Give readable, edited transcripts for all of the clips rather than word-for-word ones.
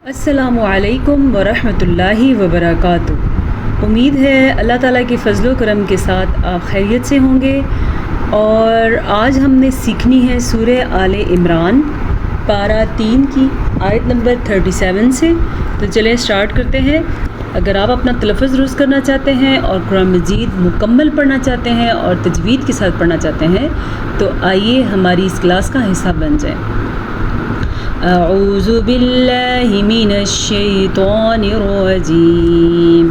السلام علیکم ورحمۃ اللہ وبرکاتہ۔ امید ہے اللہ تعالیٰ کے فضل و کرم کے ساتھ آپ خیریت سے ہوں گے، اور آج ہم نے سیکھنی ہے سورہ آل عمران پارہ 3 کی آیت نمبر 37 سے۔ تو چلیں سٹارٹ کرتے ہیں۔ اگر آپ اپنا تلفظ درست کرنا چاہتے ہیں اور قرآن مجید مکمل پڑھنا چاہتے ہیں اور تجوید کے ساتھ پڑھنا چاہتے ہیں تو آئیے ہماری اس کلاس کا حصہ بن جائیں۔ اعوذ باللہ من الشیطان الرجیم،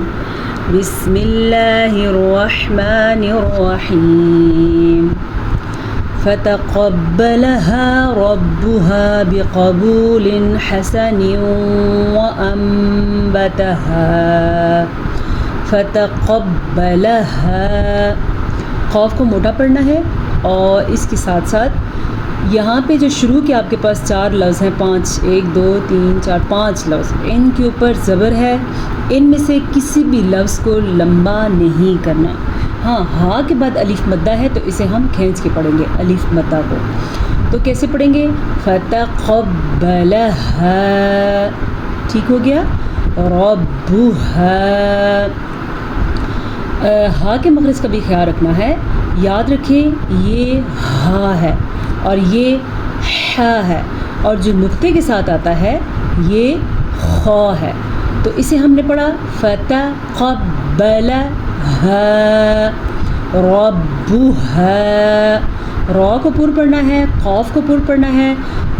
بسم اللہ الرحمن الرحیم، فتقبلها ربها بقبول حسن فتقبلها، قاف کو موٹا پڑھنا ہے، اور اس کے ساتھ ساتھ یہاں پہ جو شروع کے آپ کے پاس 4 لفظ ہیں، 5 1 2 3 4 5 لفظ، ان کے اوپر زبر ہے۔ ان میں سے کسی بھی لفظ کو لمبا نہیں کرنا۔ ہاں، ہا کے بعد الف مدہ ہے تو اسے ہم کھینچ کے پڑھیں گے الف مدہ کو۔ تو کیسے پڑھیں گے؟ فتقبلها، ٹھیک ہو گیا؟ ربها، ہا کے مخرج کا بھی خیال رکھنا ہے۔ یاد رکھیں یہ ہا ہے اور یہ ح ہے، اور جو نقطے کے ساتھ آتا ہے یہ خا ہے۔ تو اسے ہم نے پڑھا فتقبلها ربها، را کو پر پڑھنا ہے، قاف کو پر پڑھنا ہے۔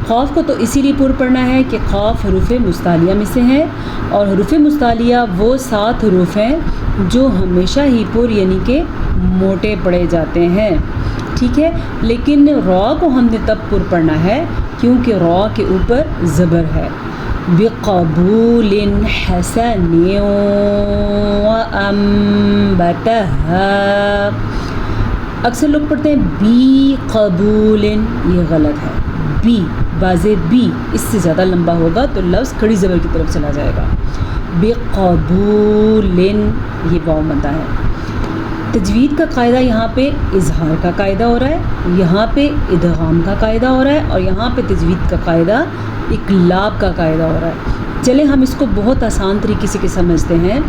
قاف کو تو اسی لیے پر پڑھنا ہے کہ قاف حروف مستعلیہ میں سے ہے، اور حروف مستعلیہ وہ 7 حروف ہیں جو ہمیشہ ہی پر یعنی کہ موٹے پڑھے جاتے ہیں، ٹھیک ہے؟ لیکن را کو ہم نے تب پر پڑھنا ہے کیونکہ را کے اوپر زبر ہے۔ بقبول حسن وانبتها، اکثر لوگ پڑھتے ہیں بی قبول، یہ غلط ہے۔ بی واضح بی اس سے زیادہ لمبا ہوگا تو لفظ کھڑی زبر کی طرف چلا جائے گا۔ بقبول، یہ واو مدہ ہے۔ تجوید کا قاعدہ یہاں پہ اظہار کا قاعدہ ہو رہا ہے، یہاں پہ ادغام کا قاعدہ ہو رہا ہے، اور یہاں پہ تجوید کا قاعدہ اقلاب کا قاعدہ ہو رہا ہے۔ چلیں ہم اس کو بہت آسان طریقے سے سمجھتے ہیں۔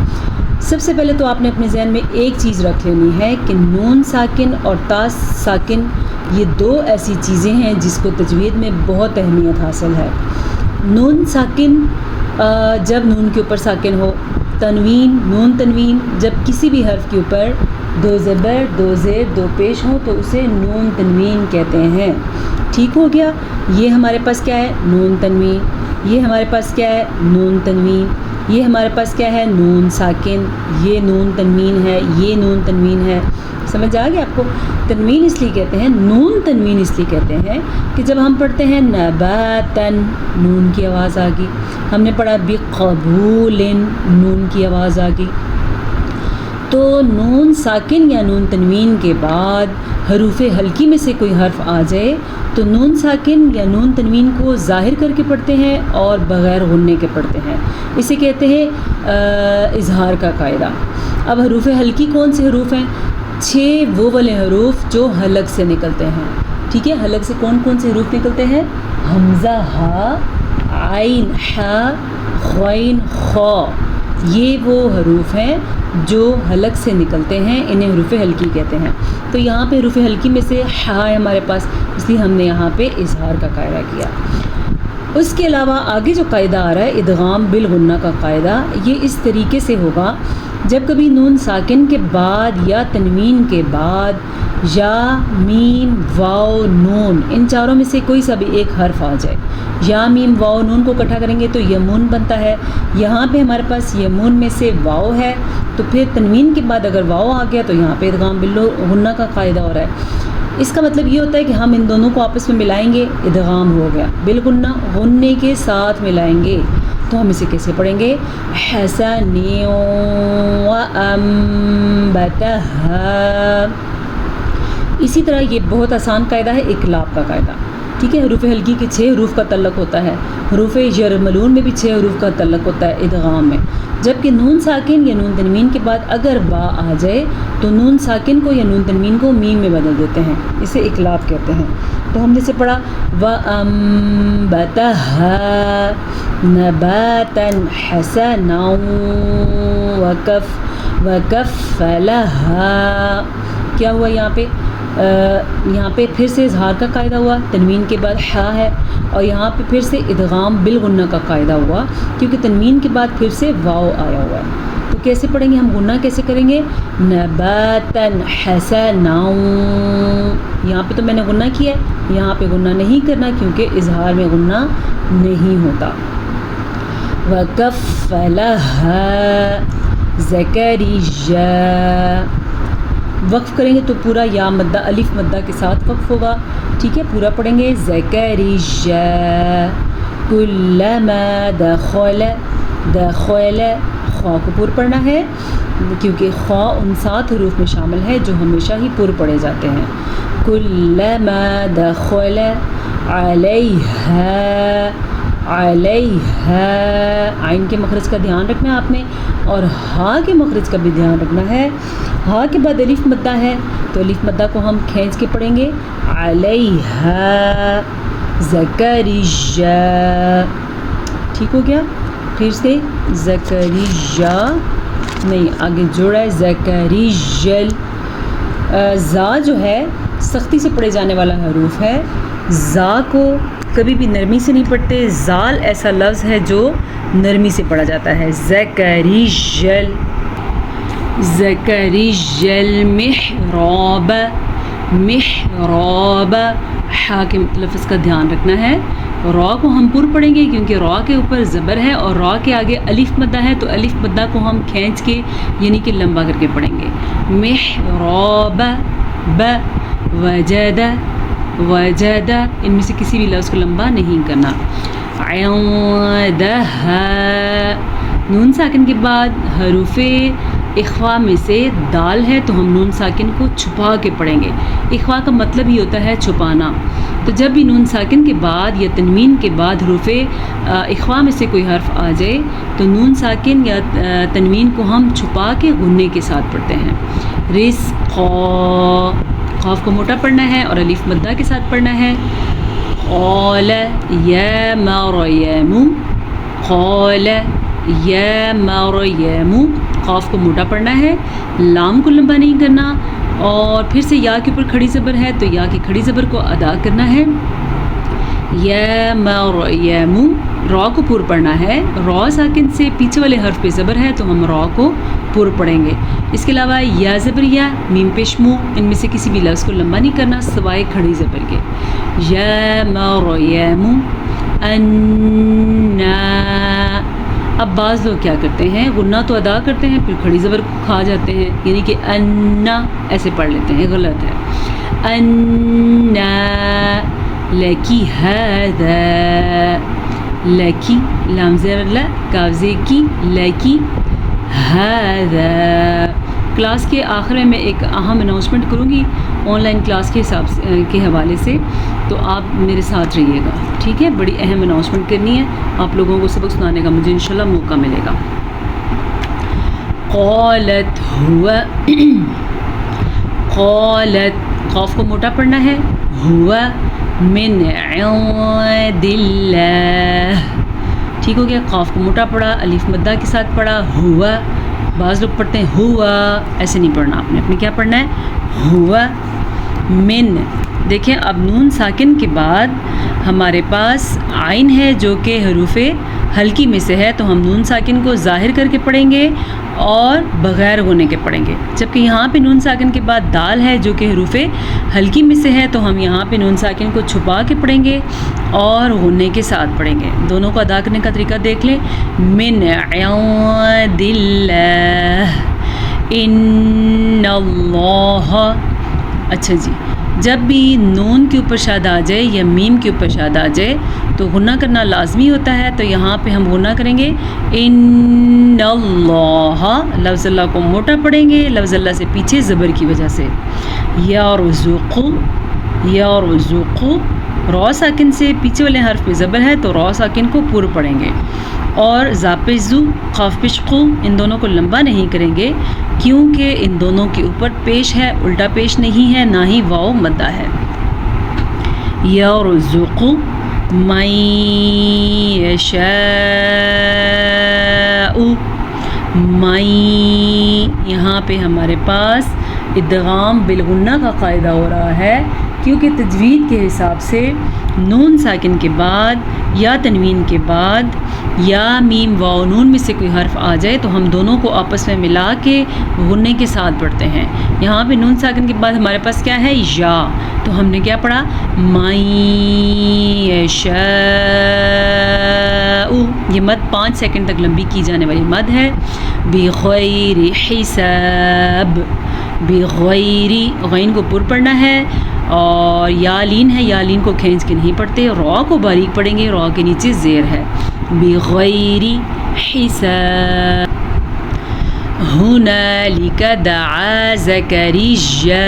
سب سے پہلے تو آپ نے اپنے ذہن میں ایک چیز رکھ لینی ہے کہ نون ساکن اور تا ساکن یہ 2 ایسی چیزیں ہیں جس کو تجوید میں بہت اہمیت حاصل ہے۔ نون ساکن جب نون کے اوپر ساکن ہو، تنوین، نون تنوین جب کسی بھی حرف کے اوپر 2 زبر 2 زیر 2 پیش ہوں تو اسے نون تنوین کہتے ہیں، ٹھیک ہو گیا؟ یہ ہمارے پاس کیا ہے؟ نون تنوین۔ یہ ہمارے پاس کیا ہے؟ نون تنوین۔ یہ ہمارے پاس کیا ہے؟ نون ساکن۔ یہ نون تنوین ہے، یہ نون تنوین ہے۔ سمجھ آ گیا آپ کو؟ تنوین اس لیے کہتے ہیں، نون تنوین اس لیے کہتے ہیں کہ جب ہم پڑھتے ہیں نباتن، نون کی آواز آ گئی۔ ہم نے پڑھا بقبول، نون کی آواز آ گئی۔ تو نون ساکن یا نون تنوین کے بعد حروف حلقی میں سے کوئی حرف آ جائے تو نون ساکن یا نون تنوین کو ظاہر کر کے پڑھتے ہیں اور بغیر غننے کے پڑھتے ہیں، اسے کہتے ہیں اظہار کا قاعدہ۔ اب حروف حلقی کون سے حروف ہیں؟ 6 وہ والے حروف جو حلق سے نکلتے ہیں، ٹھیک ہے؟ حلق سے کون کون سے حروف نکلتے ہیں؟ حمزہ ہا، عین حا، غین خا، یہ وہ حروف ہیں جو حلق سے نکلتے ہیں، انہیں حروف حلقی کہتے ہیں۔ تو یہاں پہ حروف حلقی میں سے ہا ہے ہمارے پاس، اس لیے ہم نے یہاں پہ اظہار کا قاعدہ کیا۔ اس کے علاوہ آگے جو قاعدہ آ رہا ہے ادغام بالغنہ کا قاعدہ، یہ اس طریقے سے ہوگا جب کبھی نون ساکن کے بعد یا تنوین کے بعد یا میم واو نون ان چاروں میں سے کوئی سا بھی ایک حرف آ جائے، یا میم واو نون کو اکٹھا کریں گے تو یمون بنتا ہے۔ یہاں پہ ہمارے پاس یمون میں سے واو ہے، تو پھر تنوین کے بعد اگر واو آ گیا تو یہاں پہ ادغام بالغنہ کا قاعدہ ہو رہا ہے۔ اس کا مطلب یہ ہوتا ہے کہ ہم ان دونوں کو آپس میں ملائیں گے، ادغام ہو گیا بالغنہ، غنے کے ساتھ ملائیں گے۔ تو ہم اسے کیسے پڑھیں گے؟ حسن وانبتها۔ اسی طرح یہ بہت آسان قاعدہ ہے اقلاب کا قاعدہ، ٹھیک ہے؟ حروف حلقی کے 6 حروف کا تعلق ہوتا ہے، حروف یرملون میں بھی 6 حروف کا تعلق ہوتا ہے ادغام میں، جبکہ نون ساکن یا نون تنوین کے بعد اگر با آ جائے تو نون ساکن کو یا نون تنوین کو میم میں بدل دیتے ہیں، اسے اقلاب کہتے ہیں۔ تو ہم نے سے پڑھا وَأَنبَتَهَا نَبَاتًا حَسَنًا وَكَفَّلَهَا. کیا ہوا یہاں پہ؟ یہاں پہ پھر سے اظہار کا قاعدہ ہوا، تنوین کے بعد حا ہے، اور یہاں پہ پھر سے ادغام بالغنہ کا قاعدہ ہوا کیونکہ تنوین کے بعد پھر سے واو آیا ہوا ہے. تو کیسے پڑھیں گے ہم؟ غنہ کیسے کریں گے؟ نباتاً حسنا. یہاں پہ تو میں نے غنہ کیا ہے، یہاں پہ غنہ نہیں کرنا کیونکہ اظہار میں غنہ نہیں ہوتا. وَكَفَّلَهَا زَكَرِيَّا. وقف کریں گے تو پورا یا مدہ الف مدہ کے ساتھ وقف ہوگا. ٹھیک ہے، پورا پڑھیں گے. زَكَرِيَّا كُلَّمَا دَخَلَ خا کو پر پڑھنا ہے کیونکہ خا ان 7 حروف میں شامل ہے جو ہمیشہ ہی پر پڑھے جاتے ہیں. كُلَّمَا دَخَلَ عَلَيْهَا. عین کے مخرج کا دھیان رکھنا ہے آپ نے، اور ہا کے مخرج کا بھی دھیان رکھنا ہے. ہا کے بعد الف مدہ ہے تو الف مدہ کو ہم کھینچ کے پڑھیں گے. عَلَيْهَا زَكَرِيَّا. ٹھیک ہو گیا؟ پھر سے زکریہ نہیں، آگے جوڑا ہے زکریجل. زا جو ہے سختی سے پڑھے جانے والا حروف ہے. زا کو کبھی بھی نرمی سے نہیں پڑھتے. زال ایسا لفظ ہے جو نرمی سے پڑھا جاتا ہے. زکریجل محراب. ہا کے لفظ کا دھیان رکھنا ہے. را کو ہم پر پڑھیں گے کیونکہ را کے اوپر زبر ہے اور را کے آگے الف مدہ ہے، تو الف مدہ کو ہم کھینچ کے یعنی کہ لمبا کر کے پڑھیں گے. محراب وجد ان میں سے کسی بھی لفظ کو لمبا نہیں کرنا. عندها نون ساکن کے بعد حروف اخوا میں سے دال ہے تو ہم نون ساکن کو چھپا کے پڑھیں گے. اخوا کا مطلب ہی ہوتا ہے چھپانا. تو جب بھی نون ساکن کے بعد یا تنوین کے بعد حروف اخوا میں سے کوئی حرف آ جائے تو نون ساکن یا تنوین کو ہم چھپا کے غنے کے ساتھ پڑھتے ہیں. رزقا قاف کو موٹا پڑھنا ہے اور الف مدہ کے ساتھ پڑھنا ہے. قال یا مریم قاف کو موٹا پڑھنا ہے، لام کو لمبا نہیں کرنا، اور پھر سے یا کے اوپر کھڑی زبر ہے تو یا کی کھڑی زبر کو ادا کرنا ہے. یا مریم را کو پر پڑھنا ہے. را ساکن سے پیچھے والے حرف پہ زبر ہے تو ہم را کو پر پڑھیں گے. اس کے علاوہ یا زبر یا میم پیش منہ ان میں سے کسی بھی لفظ کو لمبا نہیں کرنا سوائے کھڑی زبر کے. یا مریم انا. اب بعض لوگ کیا کرتے ہیں، غنہ تو ادا کرتے ہیں پھر کھڑی زبر کو کھا جاتے ہیں، یعنی کہ انا ایسے پڑھ لیتے ہیں، غلط ہے. انا لکی ہذا. لکی لام زیر ل کاوزے کی لکی ہذا. کلاس کے آخر میں ایک اہم اناؤنسمنٹ کروں گی آن لائن کلاس کے حساب سے کے حوالے سے، تو آپ میرے ساتھ رہیے گا. ٹھیک ہے، بڑی اہم اناؤنسمنٹ کرنی ہے، آپ لوگوں کو سبق سنانے کا مجھے انشاءاللہ موقع ملے گا. قالت قاف کو موٹا پڑھنا ہے. ہوا من عند اللہ. ٹھیک ہو گیا، قاف کو موٹا پڑھا، الف مدہ کے ساتھ پڑھا. ہوا بعض لوگ پڑھتے ہیں ہوا، ایسے نہیں پڑھنا آپ نے کیا پڑھنا ہے؟ ہوا من. دیکھیں اب نون ساکن کے بعد ہمارے پاس عین ہے جو کہ حروف ہلکی میں سے ہے، تو ہم نون ساکن کو ظاہر کر کے پڑھیں گے اور بغیر غنے کے پڑھیں گے. جبکہ یہاں پہ نون ساکن کے بعد دال ہے جو کہ حروف ہلکی میں سے ہے، تو ہم یہاں پہ نون ساکن کو چھپا کے پڑھیں گے اور غنے کے ساتھ پڑھیں گے. دونوں کو ادا کرنے کا طریقہ دیکھ لیں. من عند اللہ ان اللہ. اچھا جی، جب بھی نون کے اوپر شاد آ جائے یا میم کے اوپر شاد آ جائے تو غنہ کرنا لازمی ہوتا ہے، تو یہاں پہ ہم غنہ کریں گے ان اللہ. لفظ اللہ کو موٹا پڑھیں گے لفظ اللہ سے پیچھے زبر کی وجہ سے. یرزقو را ساکن سے پیچھے والے حرف پہ زبر ہے تو را ساکن کو پر پڑھیں گے، اور زاپزو قاف پشقو ان دونوں کو لمبا نہیں کریں گے کیونکہ ان دونوں کے اوپر پیش ہے، الٹا پیش نہیں ہے، نہ ہی واو مدہ ہے. يرزق من يشاء من، یہاں پہ ہمارے پاس ادغام بالغنہ کا قاعدہ ہو رہا ہے، کیونکہ تجوید کے حساب سے نون ساکن کے بعد یا تنوین کے بعد یا میم واو نون میں سے کوئی حرف آ جائے تو ہم دونوں کو آپس میں ملا کے غنے کے ساتھ پڑھتے ہیں۔ یہاں پہ نون ساکن کے بعد ہمارے پاس کیا ہے؟ یا، تو ہم نے کیا پڑھا؟ من یشاء، یہ مد 5 سیکنڈ تک لمبی کی جانے والی مد ہے۔ بغیر حساب، بغیر، غین کو پر پڑھنا ہے، اور یا لین ہے، یا لین کو کھینچ کے نہیں پڑھتے، را کو باریک پڑھیں گے، را کے نیچے زیر ہے۔ بغیر حساب، ہنالک دعا زکریا،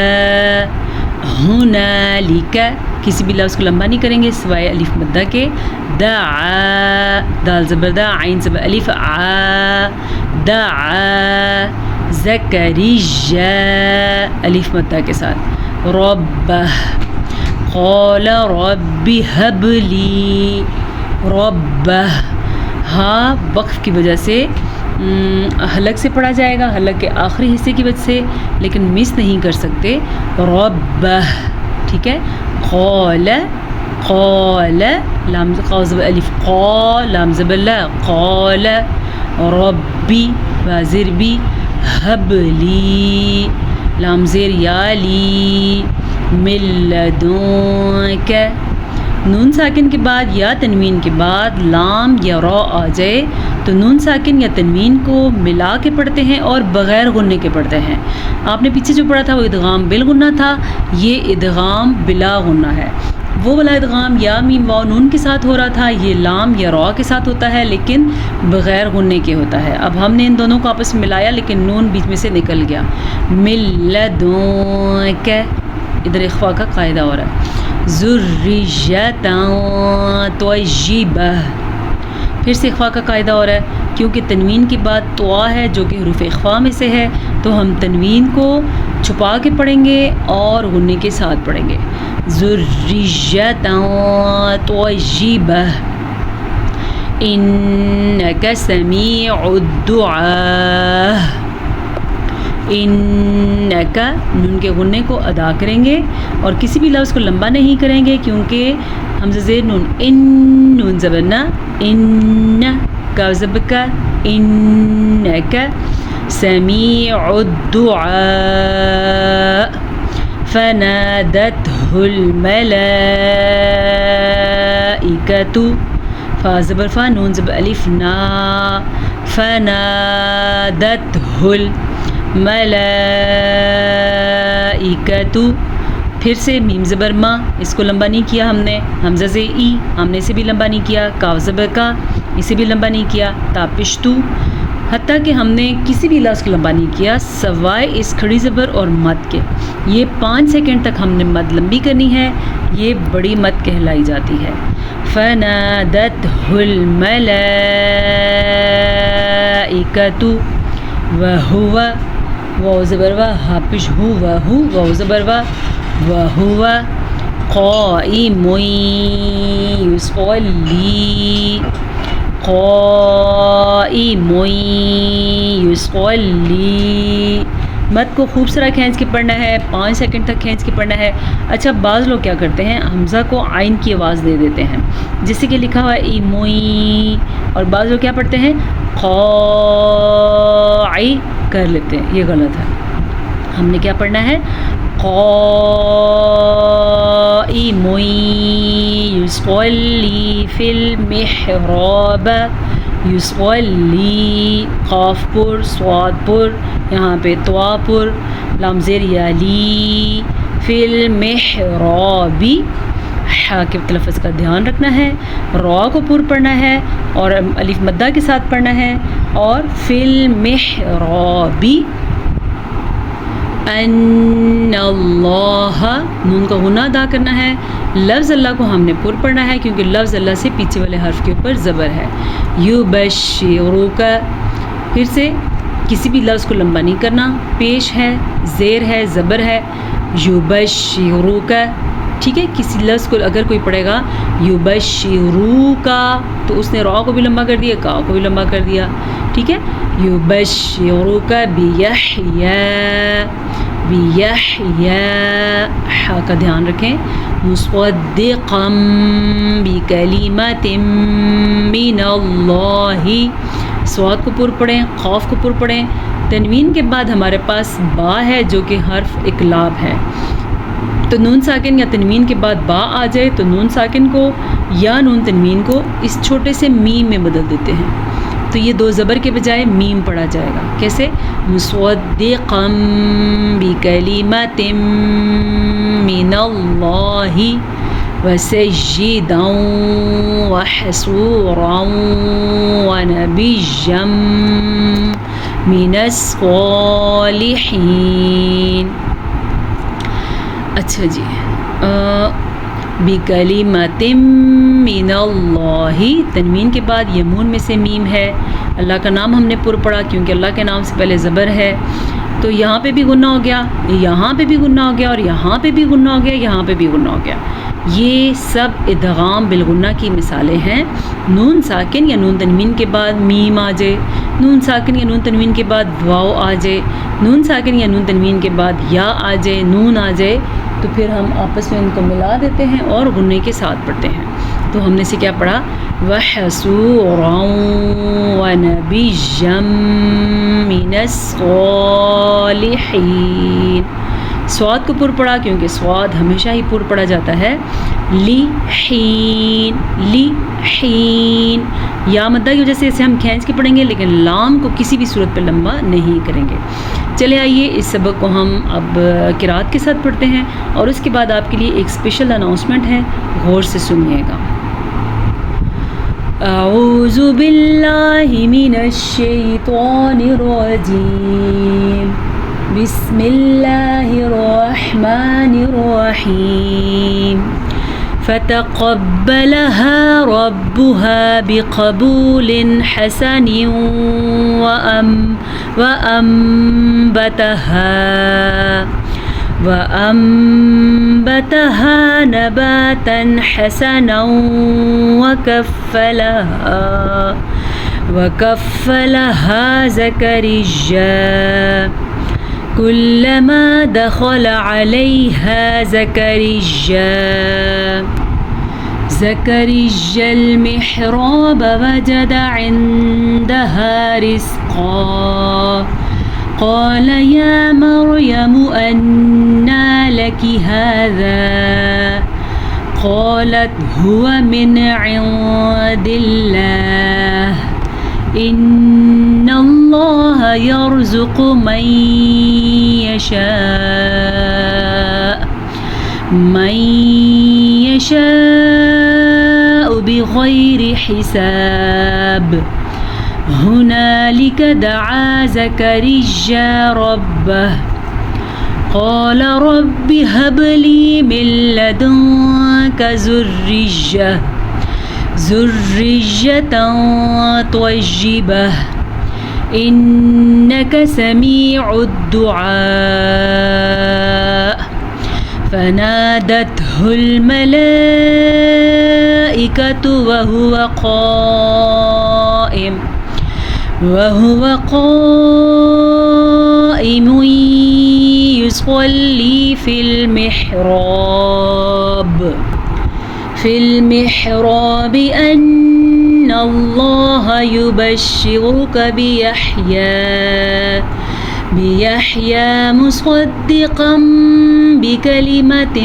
ہنالک، کسی بھی لفظ کو لمبا نہیں کریں گے سوائے الف مدہ کے، دعا، دال زبر دا، عین زبر الف آ، دعا زکریا الف مدہ کے ساتھ، ربہ، قال رب هب لی، ربہ، ہاں وقف کی وجہ سے حلق سے پڑھا جائے گا، حلق کے آخری حصے کی وجہ سے، لیکن مس نہیں کر سکتے، ربہ، ٹھیک ہے۔ قال، قال، لام قاف زبر الف قا، لام زبر لا، قال ربی، با زیر بی، هب لی، لام زیر یا لی، من لدنک، نون ساکن کے بعد یا تنوین کے بعد لام یا را آ جائے تو نون ساکن یا تنوین کو ملا کے پڑھتے ہیں اور بغیر غنے کے پڑھتے ہیں۔ آپ نے پیچھے جو پڑھا تھا وہ ادغام بالغنہ تھا، یہ ادغام بلا غنہ ہے۔ وہ والا ادغام یا میم واو نون کے ساتھ ہو رہا تھا، یہ لام یا را کے ساتھ ہوتا ہے لیکن بغیر غنے کے ہوتا ہے۔ اب ہم نے ان دونوں کو آپس میں ملایا لیکن نون بیچ میں سے نکل گیا۔ من لدنک، ادھر اخفاء کا قاعدہ ہو رہا ہے۔ ذریۃ طیبہ، پھر سے اخفاء کا قاعدہ ہو رہا ہے، کیونکہ تنوین کے بعد طوا ہے جو کہ حروف اخفاء میں سے ہے، تو ہم تنوین کو چھپا کے پڑھیں گے اور غنے کے ساتھ پڑھیں گے۔ ذریۃ طیبہ، انک سمیع الدعاء، انک، نون کے غنے کو ادا کریں گے اور کسی بھی لفظ کو لمبا نہیں کریں گے کیونکہ حمزہ زیر نون، ان، نون زبر نا، ان، کاف زبر کا، انک سمیع الدعاء، فنادته الملائکۃ، فا زبر فا، نون زبر الف نا، فنادته الملائکۃ، پھر سے میم زبر ما، اس کو لمبا نہیں کیا ہم نے، حمزہ سے ای، ہم نے اسے بھی لمبا نہیں کیا، کاف زبر کا، اسے بھی لمبا نہیں کیا، تا پشتو، حتیٰ کہ ہم نے کسی بھی لفظ کو لمبا نہیں کیا سوائے اس کھڑی زبر اور مد کے۔ یہ 5 سیکنڈ تک ہم نے مد لمبی کرنی ہے، یہ بڑی مد کہلائی جاتی ہے۔ فنادته الملائکۃ وہو، واو زبر وا، ہا پیش ہو، وہو، واو زبر وا، وہو قائم یصلی، قائم یصلی، مد کو خوب سارا کھینچ کے پڑھنا ہے، 5 سیکنڈ تک کھینچ کے پڑھنا ہے۔ اچھا بعض لوگ کیا کرتے ہیں، حمزہ کو عین کی آواز دے دیتے ہیں جیسے کہ لکھا ہوا ہے ایموئی، اور بعض لوگ کیا پڑھتے ہیں قائی کر لیتے ہیں، یہ غلط ہے۔ ہم نے کیا پڑھنا ہے، قائم یصلی فی المحراب، یصلی، قاف پر، صاد پر، یہاں پہ طوا پر، لام زیر یا لی، فی المحراب، ہا کے تلفظ کا دھیان رکھنا ہے، را کو پر پڑھنا ہے اور الف مدہ کے ساتھ پڑھنا ہے، اور فی المحراب، ان اللہ، نون کا غنہ ادا کرنا ہے، لفظ اللہ کو ہم نے پر پڑھنا ہے کیونکہ لفظ اللہ سے پیچھے والے حرف کے اوپر زبر ہے۔ یبشرک، پھر سے کسی بھی لفظ کو لمبا نہیں کرنا، پیش ہے، زیر ہے، زبر ہے، یبشرک، ٹھیک ہے. کسی لفظ کو اگر کوئی پڑھے گا یبشرو کا تو اس نے را کو بھی لمبا کر دیا, کا کو بھی لمبا کر دیا. ٹھیک ہے. یبشرو کا بیحیا, بیحیا, ہا کا دھیان رکھیں. مصدقا بکلمۃ من اللہ, صاد کو پر پڑھیں, قاف کو پر پڑھیں. تنوین کے بعد ہمارے پاس با ہے جو کہ حرف اقلاب ہے, تو نون ساکن یا تنوین کے بعد با آ جائے تو نون ساکن کو یا نون تنوین کو اس چھوٹے سے میم میں بدل دیتے ہیں, تو یہ دو زبر کے بجائے میم پڑھا جائے گا. کیسے؟ مصدقا بکلمۃ من اللہ وسیدا وحسورا ونبیا من الصالحین. اچھا جی, بکلمۃ من اللہ, تنوین کے بعد یمون میں سے میم ہے. اللہ کا نام ہم نے پر پڑھا کیونکہ اللہ کے نام سے پہلے زبر ہے, تو یہاں پہ بھی غنہ ہو گیا, یہاں پہ بھی غنہ ہو گیا, اور یہاں پہ بھی غنہ ہو گیا, یہاں پہ بھی غنہ ہو گیا. یہ سب ادغام بالغنہ کی مثالیں ہیں. نون ساکن یا نون تنوین کے بعد میم آ جائے, نون ساکن یا نون تنوین کے بعد واو آ جائے, نون ساکن یا نون تنوین کے بعد یا آ جائے, نون آ جائے, تو پھر ہم آپس میں ان کو ملا دیتے ہیں اور غنّے کے ساتھ پڑھتے ہیں. تو ہم نے سے کیا پڑھا؟ وَحَسُورًا وَنَبِيًّا مِنَ الصَّالِحِينَ. صاد کو پر پڑھا کیونکہ صاد ہمیشہ ہی پر پڑھا جاتا ہے. لِحِین, لِحِین, یا مدہ کی وجہ سے اسے ہم کھینچ کے پڑھیں گے, لیکن لام کو کسی بھی صورت پہ لمبا نہیں کریں گے. چلے آئیے اس سبق کو ہم اب قرات کے ساتھ پڑھتے ہیں, اور اس کے بعد آپ کے لیے ایک اسپیشل اناؤنسمنٹ ہے, غور سے سنیے گا. اعوذ باللہ من الشیطان الرجیم, بسم اللہ الرحمن الرحیم. فتقبلها ربها بقبول حسن وأنبتها نباتا حسنا وكفلها زكريا كلما دخل عليها زكريا المحراب وجد عندها رزقا قال يا مريم أنى لك هذا قالت هو من عند الله إن الله يرزق من يشاء بغير حساب. هنالك دعا زكريا ربه قال رب هب لي من لدنك ذرية طيبة إنك سميع الدعاء. فنادته الملائكة وهو قائم يصلي في المحراب أن الله يبشرك بيحيى مصدقا بكلمة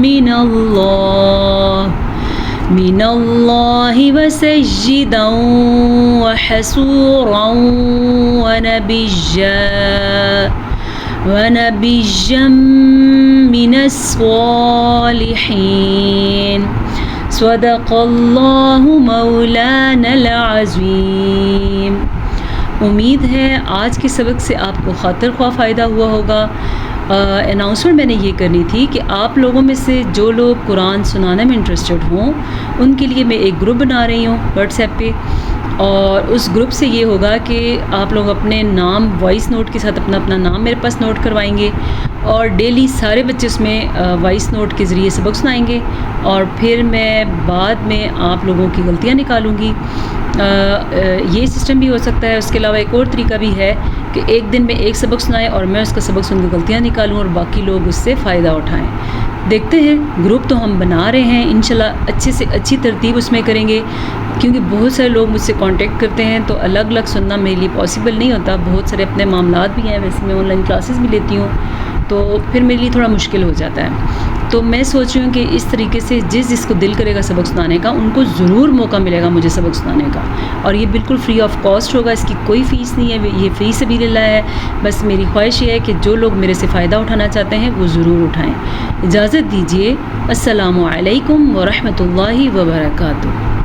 من الله وسيدا وحسورا ونبيا من الصالحين. صدق اللہ مولانا العظیم. امید ہے آج کے سبق سے آپ کو خاطر خواہ فائدہ ہوا ہوگا. اناؤنسمنٹ میں نے یہ کرنی تھی کہ آپ لوگوں میں سے جو لوگ قرآن سنانے میں انٹرسٹڈ ہوں ان کے لیے میں ایک گروپ بنا رہی ہوں واٹس ایپ پہ, اور اس گروپ سے یہ ہوگا کہ آپ لوگ اپنے نام وائس نوٹ کے ساتھ اپنا نام میرے پاس نوٹ کروائیں گے، اور ڈیلی سارے بچے اس میں وائس نوٹ کے ذریعے سبق سنائیں گے، اور پھر میں بعد میں آپ لوگوں کی غلطیاں نکالوں گی۔ یہ سسٹم بھی ہو سکتا ہے۔ اس کے علاوہ ایک اور طریقہ بھی ہے کہ ایک دن میں ایک سبق سنائے اور میں اس کا سبق سن کے غلطیاں نکالوں اور باقی لوگ اس سے فائدہ اٹھائیں۔ دیکھتے ہیں، گروپ تو ہم بنا رہے ہیں، انشاءاللہ اچھے سے اچھی ترتیب اس میں کریں گے، کیونکہ بہت سارے لوگ مجھ سے کانٹیکٹ کرتے ہیں تو الگ الگ سننا میرے لیے پاسبل نہیں ہوتا، بہت سارے اپنے معاملات بھی ہیں، ویسے میں آن لائن کلاسز بھی لیتی ہوں تو پھر میرے لیے تھوڑا مشکل ہو جاتا ہے۔ تو میں سوچ رہی ہوں کہ اس طریقے سے جس کو دل کرے گا سبق سنانے کا، ان کو ضرور موقع ملے گا مجھے سبق سنانے کا، اور یہ بالکل فری آف کاسٹ ہوگا، اس کی کوئی فیس نہیں ہے، یہ فری سبیل اللہ ہے۔ بس میری خواہش یہ ہے کہ جو لوگ میرے سے فائدہ اٹھانا چاہتے ہیں وہ ضرور اٹھائیں۔ اجازت دیجیے، السلام علیکم ورحمۃ اللہ وبرکاتہ۔